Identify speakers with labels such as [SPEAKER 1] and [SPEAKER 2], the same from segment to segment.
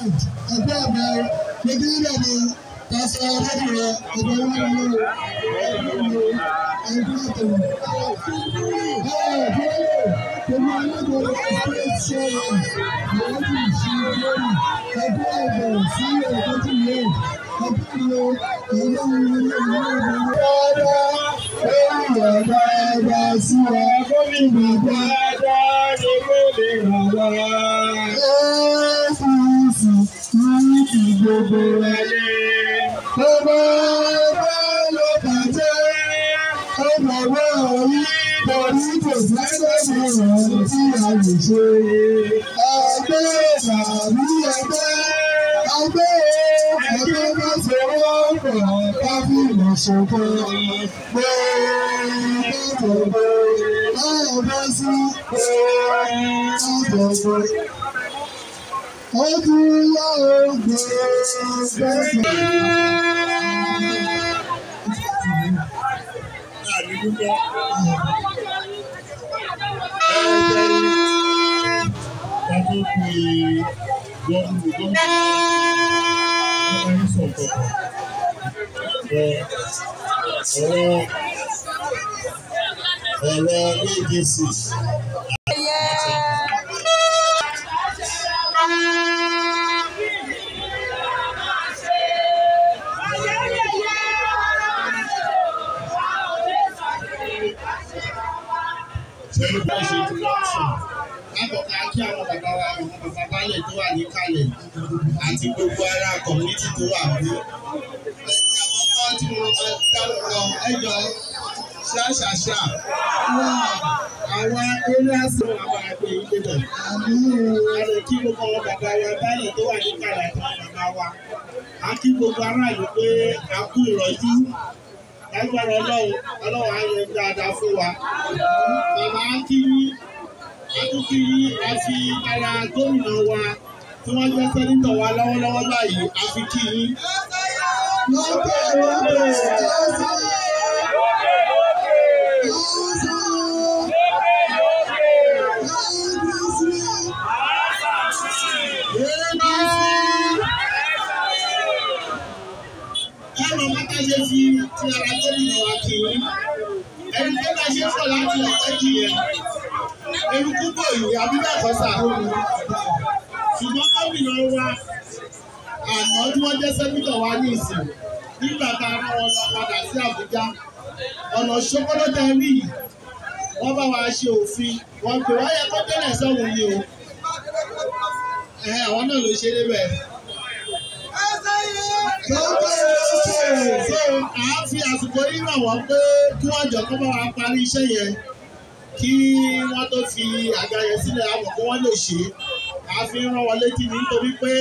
[SPEAKER 1] ẹgbẹ́ àgbà lójú nílẹ̀ ni kásá lọ́dún rẹ̀ ẹgbẹ́ wọn lọ́wọ́ ẹgbẹ́ àtẹ̀wò. Pẹ̀lú alágbèrè state chairman lọ́dún ìṣirò lórí ẹgbẹ́ àgbà sí ẹgbẹ́ tí yẹ ẹgbẹ́ ìlú ìlú dáadáa sí wa gómìnà dáadáa ni kò lè ràn wá. APC ní ìgbòho ẹni. Ọba ló bàjẹ́ ọba wọ̀nyí torí kò sẹ́gbẹ́ mìíràn tí a lè ṣe. Ẹgbẹ́ tàbí ẹgbẹ́ bá ṣe wọ́pọ̀ káfíìnì ṣọ̀kan. Ọ̀rọ̀ APC. Lákọ̀ọ́ká kí àwọn bàbá wa àwọn bàbá baálẹ̀ tó wà níkàlẹ̀ àti gbogbo ará kọ̀mínítì tó wà ní. Ẹni àkọ́kọ́ tí mo máa dárúkọ ẹjọ́ ṣáṣáṣá àwọn eré àṣà àwọn àgbẹ̀ ìgbésẹ̀. Àrẹ kí gbogbo àwọn bàbá wa baálẹ̀ tó wà níkàlẹ̀ àti àwọn bàbá wa. A kí gbogbo aráàlú pé a kú ìrọ́jú. Lágbára Ọlọ́run á yẹ dáadáa fún wa. Bàbá Akínyí a fi ara gómìnà wa tí wọ́n jẹ́ sẹ́nítọ̀ wa lọ́wọ́lọ́wọ́ báyìí a fi kí yín. Ẹ̀rọ Mátájé fi ti ara gómìnà wa kí yín. Ẹni tó bá ṣe pọ̀ láti ọ̀pẹ́ jì yẹn. Eruku bò yìí àbí bẹ́ẹ̀ kọ́ sà. Ṣùgbọ́n gómìnà wa àná tí wọ́n jẹ́ sẹ́nítọ̀ wa ní ìsìn nígbà tá a rán wọn lọ padà sí Àbújá. Ọ̀nà ṣókóló tẹ rí yìí. Wọ́n bá wa ṣe òfin. Wọ́n pè wáyé kó tẹ́lẹ̀ sọ́hun ni o. Àwọn náà ló ṣe débẹ̀. So à ń fi àsìkò yìí ràn wọ́n pé kí wọ́n jọ kọ́ bá wa parí iṣẹ́ yẹn kí wọ́n tó fi àga yẹn sílẹ̀ àmọ́ kí wọ́n lè ṣe é. A fi ń rán wọn létí nítorí pé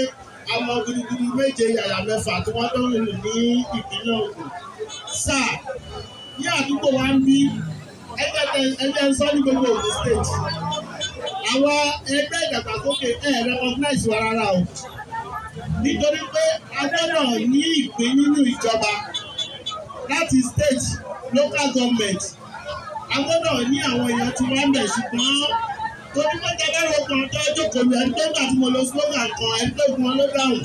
[SPEAKER 1] àwọn gudugudu méje yàyà mẹ́fà tí wọ́n tó ń rìn ní ìpínlẹ̀ Ògùn. Sáà ní àdúgbò wa ń bí ẹgbẹ́ ń sọ ní gbogbo Ògùn state. Àwọn ẹgbẹ́ ìdàgbàsókè recognize wa rárá o. Nítorí pé a gbọ́dọ̀ ní ìpín nínú ìjọba láti state local government. A gbọ́dọ̀ ní àwọn èèyàn tí wọ́n ń bẹ̀ ṣùgbọ́n torí pé tẹ́lẹ̀ ló kàn tó jókòó lu ẹni tó gbà tí mo lo slogan kan ẹni tó gun wọn ló dáhùn.